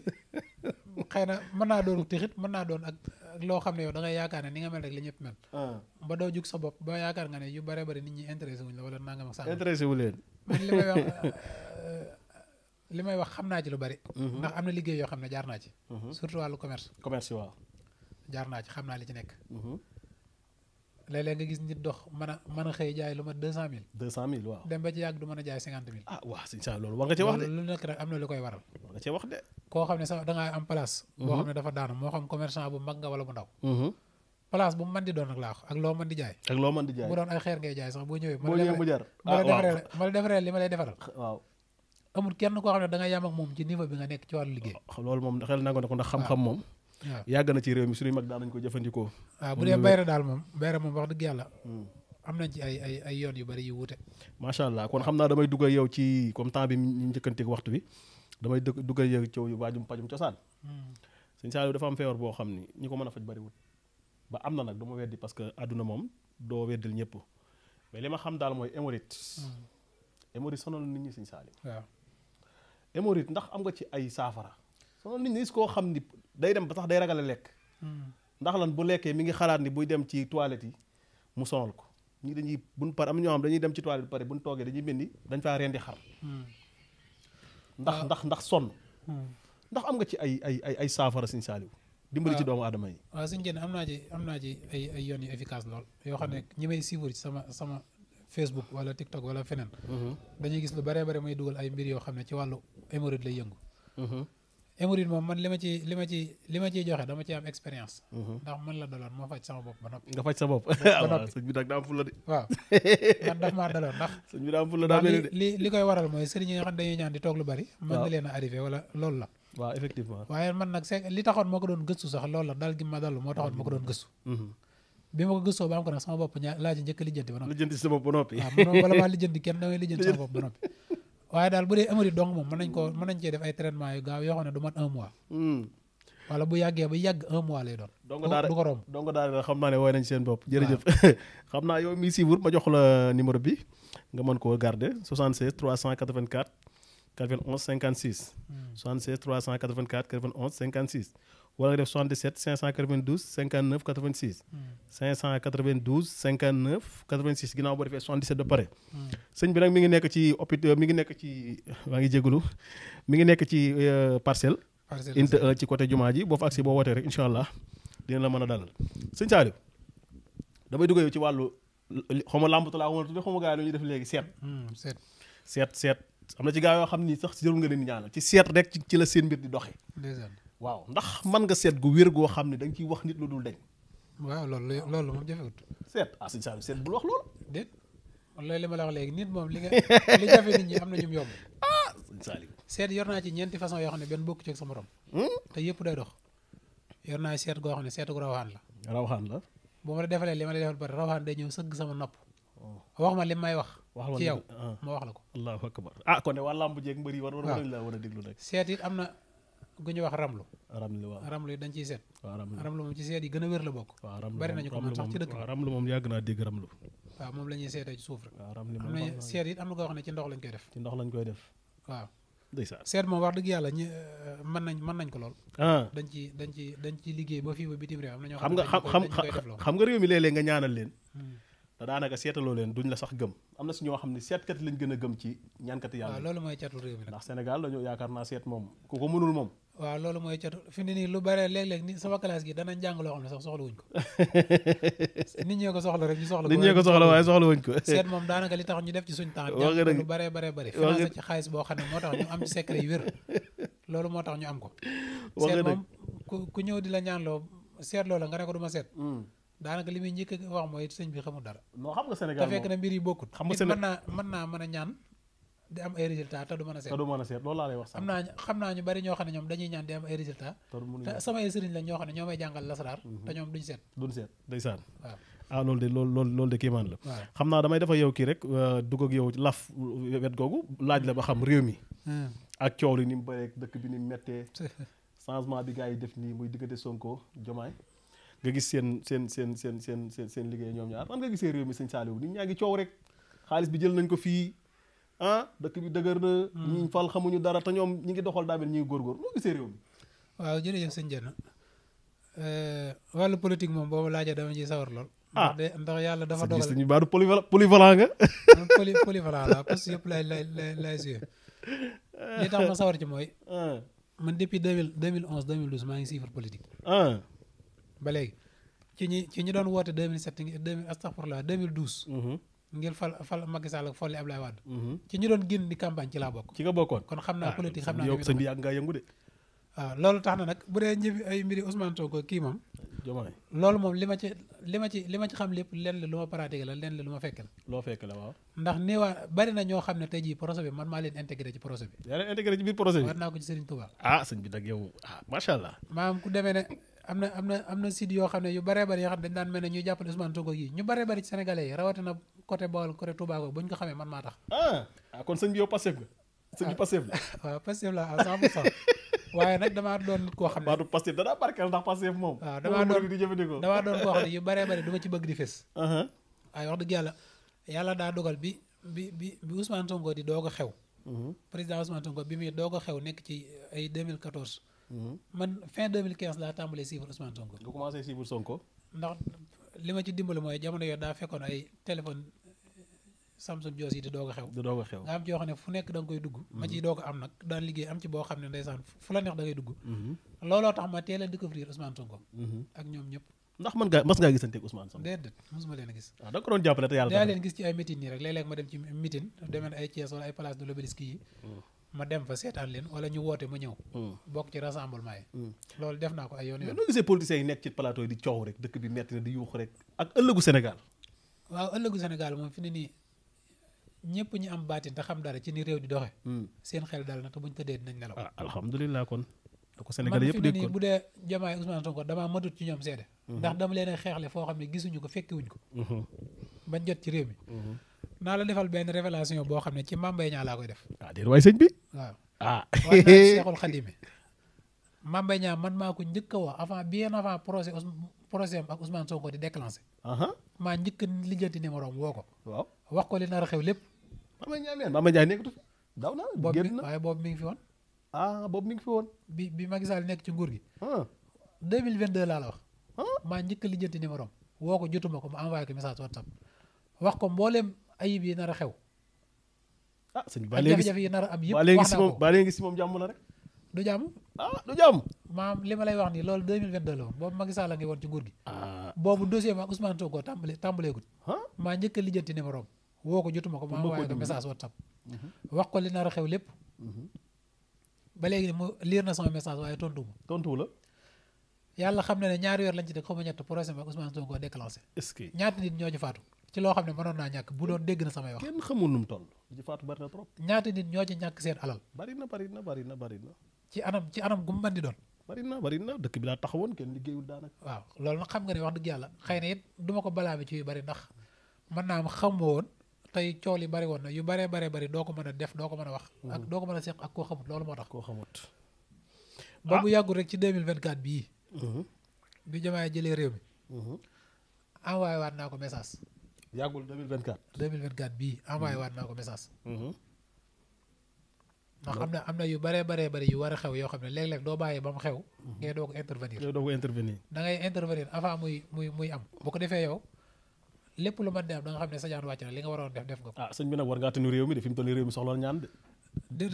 xëy na mën naa doon texit mën naa doon ak loo xam ne yow da ngay yaakaar ne ni nga mel rek la ñëpp mel ba doo jug sa bopp ba yaakaar nga ne yu bare bari nit ñi intéressé wuñ la wala nangam ak sànq intéressé wu leen man li may wax xam naa ci lu bari ndax am na liggéey yoo xam ne jaar naa ci surtout wàllu commerce waaw jaar naa ci xam naa li ci nekk léeg-léeg nga gis nit dox mën a xëy jaay lu mat 200,000 waaw dem ba ci yàgg du mën a jaay 50,000 ah waaw sëñ Saliou loolu war nga ci wax de lu nekk rek am na lu koy waral war nga ci wax de koo xam ne sax dangaa am place boo xam ne dafa daanu moo xam commerçant bu mag nga wala bu ndaw place bu mu mën di doon nag laa wax ak loo mën di jaay bu doon ay xeer ngay jaay sax boo ñëwee ma la defaree li ma lay defaral waaw amul kenn koo xam ne da nga yam ak moom ci niveau bi nga nekk ci wàllu liggéey loolu moom xel nango ne ko ndax xam-xam moom waaw yàgg na ci réew mi suñuy mag daan nañ ko jëfandikoo waaw bu dee bayra daal moom bayra moom wax dëgg yàlla am nañ ci ay yoon yu bari yu wuute macha allah kon xam naa damay dugg ak yow ci comme temps bi ñu njëkkanteeg waxtu bi damay dugg ak yow ci waajum pajum cosaan sëñ Saliou dafa am feebar boo xam ni ñi ko mën a faj bariwul ba am na nag du ma weddi parce que àdduna moom doo weddil ñëpp mais li ma xam daal mooy hémorroïde hémorroïde sonal nit ñi sëñ Saliou waaw hémorroïde ndax am nga ci ay saafara sonal nit ñi koo xam ni day dem ba sax day ragal a lekk ndax lan bu lekkee mi ngi xalaat ni buy dem ci toilette yi mu sonal ko ñi dañuy buñ par am ñoo xam dañuy dem ci toilette pare buñ toogee dañuy mel ni dañ faa rendi xar ndax sonn ndax am nga ci ay saafara sëñ Saliou dimbali ci doomu aadama yi waaw suñu génn am naa ci ay yoon yu efficace lool yoo xam ne ñi may suivre ci sama Facebook wala TikTok wala feneen dañuy gis lu baree bare may dugal ay mbir yoo xam ne ci wàllu hémorroïde lay yëngu hémorroïde moom man li ma ciy joxe dama ci am expérience ndax man la daloon moo faj sama bopp ba noppi nga faj sa bopp waaw sëñ bi nag daa am fulla de waaw man daf maa daloon ndax sëñ bi daa am fulla daa mel de li koy waral mooy sëriñ yi nga xam ne dañuy ñaan di toog lu bari mën na leen a arrivé wala loolu la waaw effectivement waaye man nag c'est li taxoon moo ko doon gëstu sax loolu la dal gi ma dal moo taxoon moo ko doon gëstu bi ma ko gëstoo ba am ko nag sama bopp laa ci njëkk lijjanti ba noppi lijjanti sa bopp ba noppi waaw man wala maa lijjanti kenn damay lijjanti sama bopp ba noppi waaye daal bu dee hémorroïde donc moom mën nañ cee def ay traitement yu gaaw yoo xam ne du mat 1 mois wala bu yàggee ba yàgg 1 mois lay doon du ko romb donc daal xam naa ne wooy nañ seen bopp jërëjëf xam naa yow mi suivre ma jox la numéro bi nga mën koo garder 76 384 91 56 76 384 91 56 wala nga def 77 592 59 86 592 59 86 ginnaaw boo defee 77 ba pare sëñ bi nag mi ngi nekk ci hôpital mi ngi nekk ci maa ngi jégalu mi ngi nekk ci parcelle unité 1 ci côté jumaa ji boo fa agsi boo wootee rek incha allah dina la mën a dalal sëñ Saliou damay dugg yow ci wàllu xaw ma làmbatu laa wala tudde xaw ma gaa yi lu ñuy def léegi seet am na ci gaa yoo xam ni sax jërul nga leen di ñaanal ci seet rek ci la seen mbir di doxe waaw ndax mën nga seet gu wér goo xam ne da nga ciy wax nit lu dul dañ waaw loolu moom jafewut seet sëñ Saliou seet bul wax loolu déet loolu li ma la wax léegi nit moom li jafe nit ñi am na ñum yomb sëñ Saliou seet yor naa ci ñeenti façon yoo xam ne benn bokku ci ak sa morom te yëpp day dox yor naa seet goo xam ne seetu gu rawxaan la bu ma la defalee li ma lay defal bari rawxaan day ñëw sëgg sama nopp wax ma li may wax ci yow ma wax la ko allahu akbar kon ne waa làmb jeeg mbëri war nañ la war a déglu rek seet it am na gu ñu wax ramlu waaw ramlu yi dañ ciy seet ramlu moom ci seet yi gën a wér la bokk bari nañu ko man sax ci dëkk waaw ramlu moom yàgg naa dégg ramlu waaw moom la ñuy seetee ci suuf rek am na seet it am na koo xam ne ci ndox lañ koy def waaw seet moom wax dëgg yàlla ñi mën nañ ko lool dañ ci liggéey ba fii ba bitim réew am na ñoo xam nga réew mi léeg-léeg nga ñaanal leen te daanaka seetaloo leen duñ la sax gëm am na si ñoo xam ne seetkat lañ gën a gëm ci ñaankati yàlla waaw loolu mooy catu réew mi nag ndax Sénégal dañoo yaakaar naa seet moom ku ko mënul moom waaw loolu mooy catu fi ne nii lu bare léeg-léeg ni sama classe gi danañ jàng loo xam ne sax soxla wuñ ko nit ñee ko soxla rek ñu soxla nit ñee ko soxla waaye soxla wuñ ko seet moom daanaka li tax ñu def ci suñ temps jàng lu bare financé ci xaalis boo xam ne moo tax ñu am ci secret yu wér loolu moo tax ñu am ko seet moom ku ñëw di la ñaanloo seet loola nga ne ko du ma seet daanaka li muy njëkk a wax mooy sëñ bi xamul dara non xam nga Sénégal te fekk na mbir yi bokkut xam nga Sénégal mën a ñaan di am ay résultats te du mën a seet loolu laa lay wax sax xam naa ñu bari ñoo xam ne ñoom dañuy ñaan di am ay résultats te sama ay sëriñ lañ ñoo xam ne ñoo may jàngal lasaraar te ñoom duñ seet ndeysaan waaw loolu de kiimaan la xam naa damay dafa yow kii rek dugg ak yow laf wet googu laaj la ba xam réew mi ak coow li ni mu bëree dëkk bi ni mu mettee changement bi gars yi def nii muy diggante Sonko Diomaye nga gis seen liggéey ñoom ñaar nan nga gisee réew mi sëñ Saliou nit ñaa ngi coow rek xaalis bi jël nañ ko fii dëkk bi dëgër na. ñi fal xamuñu dara te ñoom ñi ngi doxal daa mel ñi ngi góorgóor noo gisee réew mi. waaw jërëjëf sëñ Dieng wàllu politique moom boobu laajee dama ciy sawar lool. ndax yàlla dafa dogal ñu baadu polyvalent nga. polyvalent la parce que yëpp lay suyee li tax ma sawar ci mooy. man depuis 2011 2012 maa ngi suivre politique. ba léegi ci ñi doon woote 2007 astafurlah 2012. ngir fal Macky Sall ak folli Ablaye Wade. ci ñi doon génn di campagne ci laa bokk. ci nga bokkoon kon xam naa politique xam naa. yow sëñ bi yàgg ngaa yëngu de. waaw loolu tax na nag bu dee ñëbi ay mbiri Ousmane Sonko kii moom. loolu moom li ma ci xam lépp lenn la lu ma pratiqué la lenn la lu ma fekk la. loo fekk la waaw. ndax bari na ñoo xam ne tey jii projet bi man maa leen intégré ci projet bi. yaa leen intégré ci biir projet bi. war naa ko ci Serigne Touba. sëñ bi nag yow macha allah. maanaam ku demee ne am na site yoo xam ne yu baree bari yoo xam ne dañ daan mel ne ñuy jàppale Ousmane Sonko yi ñu baree bari ci sénégalais yi rawatina côté Bawol côté Touba ko bu ñu ko xamee man maa tax. kon sëñ bi yow Pastef nga. sëñ bi Pastef la. waaw Pastef la à 100%. waaye nag damaa doon nit koo xam ne. baatu Pastef danaa barkeel ndax Pastef moom. waaw damaa doon koo xam ne yu baree bari du ma ci bëgg di fés. waaye wax dëgg yàlla daa dogal bi Ousmane Sonko di doog a xew. président Ousmane Sonko bi muy doog a xew nekk ci ay 2014. man fin 2015 laa tàmbalee suivre Ousmane Sonko. nga commencé suivre Sonko. ndax li ma ci dimbali mooy jamono yooyu daa fekkoon ay téléphone Samsung Joos yi di doog a xew. nga am ci yoo xam ne fu nekk da nga koy dugg. ma ciy doog a am nag daan liggéey am ci boo xam ne ndeysaan fu la neex da ngay dugg. looloo tax ma teel a découvrir Ousmane Sonko. ak ñoom ñëpp. ndax mas ngaa gisante ak Ousmane Sonko. déedéet mosuma leen a gis. da nga ko doon jàppale te yàlla daa leen gis ci ay meeting nii rek léeg-léeg ma dem ci meeting demee ay Thiès wala ay place de l'Obélisque yi. ma dem fa seetaan leen wala ñu woote ma ñëw. bokk ci rassemblement yi. loolu def naa ko ay yoon yoon. noo gisee politiciens yi nekk ci plateau yi di coow rek dëkk bi metti na di yuux rek ak ëllëgu Sénégal. waaw ëllëgu Sénégal moom fi ne nii ñëpp ñi am baatin te xam dara ci ni réew di doxe seen xel dal na te buñ tëddee dinañ nelaw. alhamdulilah kon. da ko Sénégal yëpp dégg ko bu dee Diomaye Ousmane Sonko damaa matut ci ñoom seede. ndax dama leen a xeexle foo xam ne gisuñu ko fekkiwuñ ko. bañ jot ci réew mi. naa la defal benn révélation boo xam ne ci Mame Mbaye Niang laa koy def. déedéet waay sëñ bi. waaw waaye naa Seexul Xadim Mame Mbaye Niang man maa ko njëkk a wax bien avant procès am ak Ousmane Sonko di déclenché. maa njëkk a lijjanti numéro am woo ko. waaw wax ko li nar a xew lépp. Mame Mbaye Niang nekkatu fi daw na génn na waaye boobu mi ngi fi woon. boobu mi ngi fi woon. bi Macky Sall nekk ci nguur gi. 2022 laa la wax. maa njëkk a lijjanti numéro am woo ko jotuma ko ma envoyé ko message WhatsApp wax ko mbooleem ayib yi nar a xew. sëñ bi ak jafe-jafe yi nar a am yëpp wax naa ko ba léegi si moom jàmm la rek. du jàmm. du jàmm. maam li ma lay wax nii loolu 2022 la woon boobu Macky Sall la ngi woon ci nguur gi. boobu dossier ma ak Ousmane Sonko tàmbaleegul. maa njëkk a lijjanti numéro am woo ko jotuma ko ma envoyé ko message WhatsApp. wax ko li nar a xew lépp. ba léegi mu lire na sama message waaye tontu la. yàlla xam na ne ñaari weer lañ ci def xaw ma ñett procès ak Ousmane Sonko déclenché. est-ce que ñaata nit ñoo ci faatu ci loo xam ne mënoon naa ñàkk bu doon dégg na samay wax. kenn xamul nu mu toll. ci faatu bari na trop. ñaata nit ñoo ci ñàkk seen alal. bari na. ci anam gu mu mën di doon. bari na dëkk bi daa taxawoon kenn liggéeyul daanaka. waaw loolu nag xam nga ne wax dëgg yàlla xëy na it du ma ko balaame ci yu bari ndax mën naa am xam woon tey coow li bari woon na yu baree bari doo ko mën a def doo ko mën a wax. ak doo ko mën a seq ak koo xamut loolu moo tax. koo xamut. boobu yàggul rek ci 2024 bii. bi Diomaye jëlee réew mi. envoyé waat naa ko message. yàggul 2024 bii envoyé waat naa ko message. ndax am na yu baree bari yu war a xew yoo xam ne léeg-léeg doo bàyyee ba mu xew. ngay doo ko intervenir. da ngay intervenir avant muy am. bu ko defee yow lépp lu mën di am da nga xam ne sa jaan wàcc na li nga waroon def nga ko. sëñ bi nag war ngaa tenu réew mi de fi mu toll nii réew mi soxla ñaan de.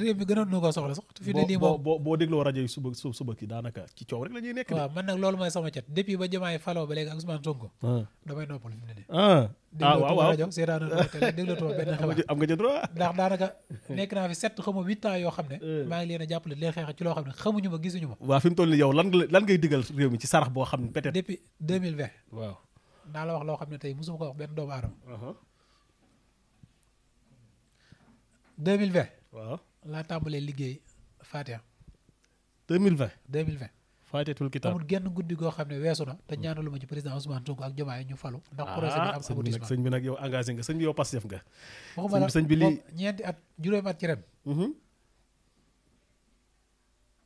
réew mi gënoon na ko soxla sax. fi ne lii moom boo dégloo rajo yi suba ki daanaka ci coow rek la ñuy nekk. waaw man nag loolu mooy sama cat depuis ba Diomaye faloo ba léegi ak Ousmane Sonko. damay noppal fi mu ne nii. waaw rajo seetaan na télé déglootuma benn xibaar. am nga ca droit. ndax daanaka nekk naa fi 7 xaw ma 8 ans yoo xam ne. maa ngi leen a jàppale leen xeex ci loo xam ne xamuñu ma gisuñu ma. waaw fi mu toll nii yow lan ngay digal réew mi ci sarax boo xam ne peut-être. depuis 2020. waaw naa la wax loo xam ne tey mosuma ko wax benn doomu aadama. 2020. waaw laa tàmbalee liggéey Fatiha. 2020. Fatihatul Kitab amul genn guddi goo xam ne weesu na te ñaanalu ma ci président Ousmane Sonko ak Diomaye ñu falu. ndax projet bi am aboutissement sëñ bi nag yow engagé nga sëñ bi yow Pastef nga. waxuma la sëñ bi lii ñeenti at juróomi at ci ren.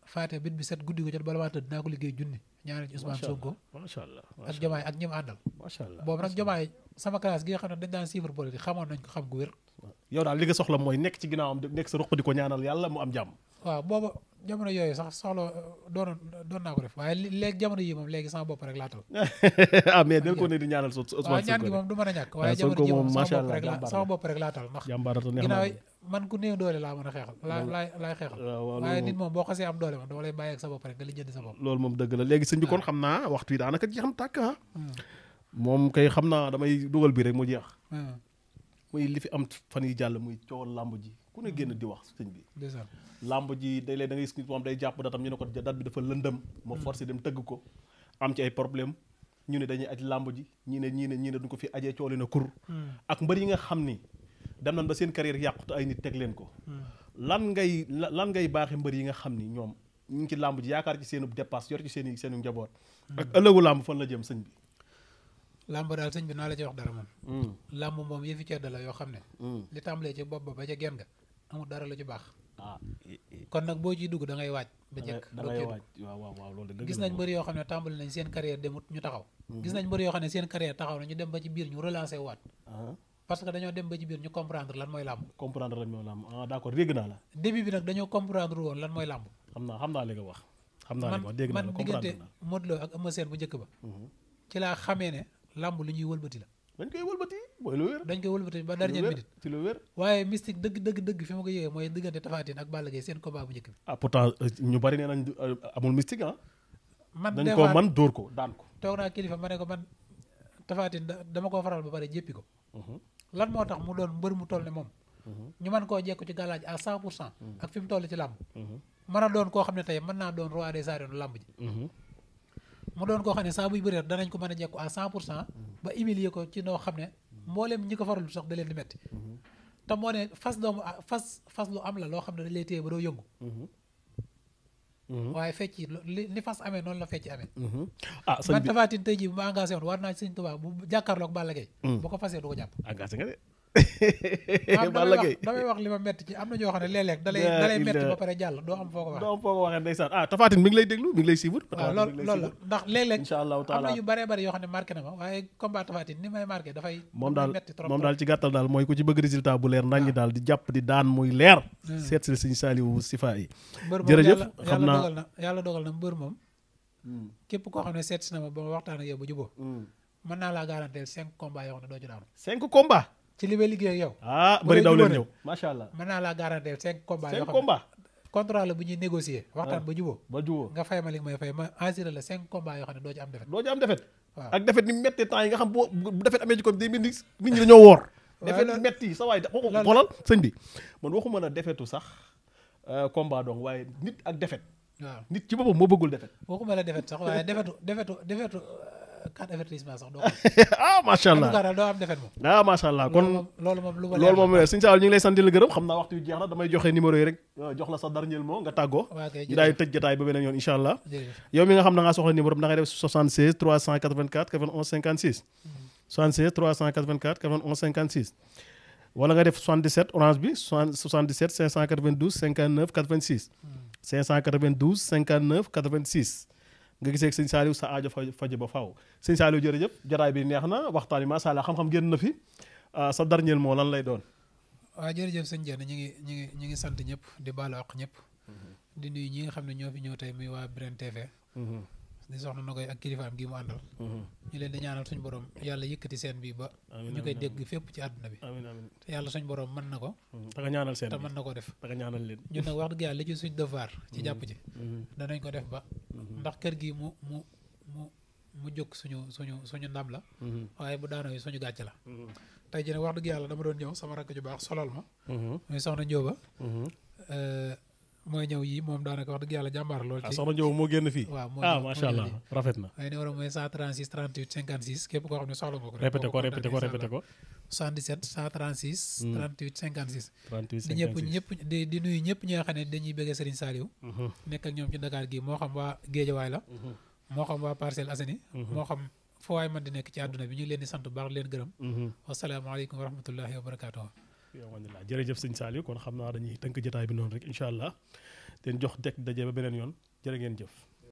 Fatiha bit bi set guddi ko jot bala maa tëdd naa ko liggéey junni ñaanal ci Ousmane Sonko macha allah ak Diomaye ak ñi mu àndal. macha allah boobu nag Diomaye sama classe gi nga xam ne dañ daan suivre politique xamoon nañ ko xam gu wér. yow daal li nga soxla mooy nekk ci ginnaawam nekk sa ruq di ko ñaanal yàlla mu am jàmm. waaw booba jamono yooyu sax soxla doon naa ko def waaye léegi jamono yi moom léegi sama bopp rek laa tal. ah mais del ko ne di ñaanal Ousmane Sonko. waaw ñaan gi moom du mën a ñàkk. waaye jamono ji moom sama bopp rek laa tal ndax. jàmbaarata neex ginnaaw man ku néew doole laa mën a xeexal laay xeexal. waaye nit moom boo xasee am doole moom dama lay bàyyi ak sa bopp rek nga lijjanti sa bopp. loolu moom dëgg la léegi sëñ bi kon xam naa waxtu yi daanaka jeex na tàkk ah. moom kay xam naa damay dugal bi rek mu jeex. muy li fi am fan yi jàll muy coowal làmb ji ku ne génn di wax sëñ bi. làmb ji day lay da ngay gis nit moom day jàpp datam ñu ne ko dat bi dafa lëndëm. moo forcé dem tëgg ko am ci ay problème ñu ne dañuy aj làmb ji ñii ne duñ ko fi ajee cooli na kur. ak mbër yi nga xam ni dem nañ ba seen carrière yàqu te ay nit teg leen ko. lan ngay baaxe mbër yi nga xam ni ñoom ñu ngi ci làmb ji yaakaar ci seenu dépasse yor ci seenu njaboot. ak ëllëgu làmb fan la jëm sëñ bi. làmb daal sëñ bi naa la ci wax dara moom. làmb moom yëfi cedda la yoo xam ne. li tàmbalee ci bopp ba ca genn ga amul dara lu ci baax. kon nag boo ciy dugg da ngay waaj. ba jekk da ngay waaj waaw loolu dëgg gis nañ mbër yoo xam ne tàmbali nañ seen carrière demut ñu taxaw. gis nañ mbër yoo xam ne seen carrière taxaw na ñu dem ba ci biir ñu relancer waat. parce que dañoo dem ba ci biir ñu comprendre lan mooy làmb. d'accord dégg naa la. début bi nag dañoo comprendre woon lan mooy làmb. xam naa li nga wax. dégg naa la man diggante Modou Lo ak Eumeu Sène bu njëkk ba. ci laa xamee ne làmb lu ñuy wëlbati la. dañ koy wëlbati mooy lu wér. dañ koy wëlbati ba dernière minute. ci lu wér. waaye mystique dëgg fi ma ko yëgee mooy diggante Tapha Tine ak Balla Gaye seen combat bu njëkk bi. pourtant ñu bari nee nañ amul mystique ah. man dañ ko man dóor ko daan ko. toog naa kilifa ma ne ko man Tapha Tine dama koo faral ba pare jéppi ko. lan moo tax mu doon mbër mu toll ne moom. ñu mën koo jekku ci gàllaaj à 100%. ak fi mu toll ci làmb. mën a doon koo xam ne tey mën naa doon roi des arènes làmb ji. mu doon koo xam ne saa buy bëreet danañ ko mën a jekku à 100%. ba humilier ko ci noo xam ne mboolem ñi ko faral sax da leen di metti te moo ne fas lu am la loo xam ne dañ lay téye ba doo yëngu. waaye fecc yi ni fas amee noonu la fecc amee. man Tapha Tine tey jii bu ma engagé woon war naa ci Sëñ Tuubaa bu jàkkaarloog Balla Gaye. bu ko fasee du ko jàpp. engagé nga de. Balla Gaye damay wax li ma metti ci am na ñoo xam ne léeg-léeg dalay metti ba pare jàll doo am foo ko waxee. doo am foo ko waxee ndeysaan Tapha Tine mi ngi lay déglu mi ngi lay suivre. waaw loolu la ndax léeg-léeg incha allahu taala am na yu bëree bëri yoo xam ne marqué na ma waaye combat Tapha Tine ni may marqué dafay metti trop moom daal ci gàttal daal mooy ku ci bëgg résultat bu leer nañ daal di jàpp di daan muy leer seet si Sëñ Saliou Sifa yi jërëjëf xam naa yàlla dogal na mbër moom képp koo xam ne seet si na ma ba ma waxtaan ak yow ba jubóo mën naa laa garantir 5 combats yoo xam ne doo ci daanu 5 combats ci li may liggéey ak yow. bëri daw leen ñëw macha allah. mën naa laa garantir 5 combats yoo 5 combats. contrat la bu ñuy négocier. waxtaan ba jubóo. nga fay ma li nga may fay ma assuré la 5 combats yoo xam ne doo ci am defet. doo ci am defet. waaw ak defet ni mu méttee temps yi nga xam bu defet amee ci ko day mel ni nit ñi dañoo woor. defet métti sa waay xoolal sëñ bi man waxuma la defetu sax combat donc waaye nit ak defet. waaw nit ci boppam moo bëggul defet. waxuma la defet sax waaye defetu 4 avertissement sax doo macha allah doo am defet moom. macha allah kon loolu moom Sëñ Saliou ñu ngi lay sant di la gërëm xam naa waxtu yu jeex na damay joxe numéro yi rek jox la sa dernier mot nga tàggoo. ñu daal di tëj jotaay ba beneen yoon incha allah. yow mi nga xam da ngaa soxla numéro bi da ngay def 76 384 91 56. 76 384 91 56. wala nga def 77 orange bi 77 592 59 86. 592 59 86. nga gisee Sëñ Saliou sa aajo faje ba faaw Sëñ Saliou jërëjëf jotaay bi neex na waxtaan bi macha allah xam-xam génn na fi sa dernier mot lan lay doon. waaw jërëjëf sëñ Dieng ñu ngi sant ñëpp di baalu àq ñëpp. di nuyu ñi nga xam ne ñoo fi ñëw tey muy waa Birane TV. di soxna Nogoy ak kilifaam gi mu àndal. ñu leen di ñaanal suñu borom yàlla yëkkati seen bi ba. ñu koy dégg fépp ci àdduna bi. te yàlla suñu borom mën na ko. te nga ñaanal seen te mën na ko def. te nga ñaanal leen. ñun nag wax dëgg yàlla li ci suñ devoir. ci jàpp ci. danañ ko def ba. ndax kër gi mu jóg suñu ndam la. waaye bu daanoo suñu gàcce la. tey jii nag wax dëgg yàlla dama doon ñëw sama rakk ju baax solal ma. muy soxna Njóoba. mooy ñëw yi moom daanaka wax dëgg yàlla jàmbaar lool ci soxna Njóoba moo génn fii. waaw macha allah rafet na. waaye numéro mooy 136 38 56 képp koo xam ne soxla nga ko. répété ko. 77 136. 38 56. 38 56 di ñëpp di nuyu ñëpp ñi nga xam ne dañuy bëgg Serigne Saliou. nekk ak ñoom ci Dakar gi moo xam waa Géejawaay la. moo xam waa Parcelles Assainies. moo xam foo waay mën di nekk ci àdduna bi ñu leen di sant bu baax leen gërëm. wasalaamaaleykum wa rahmatullahi wa barakaatuh. jërëjëf Sëñ Saliou kon xam naa dañuy tënk jotaay bi noonu rek incha allah te jox teg daje ba beneen yoon jërë ngeen jëf.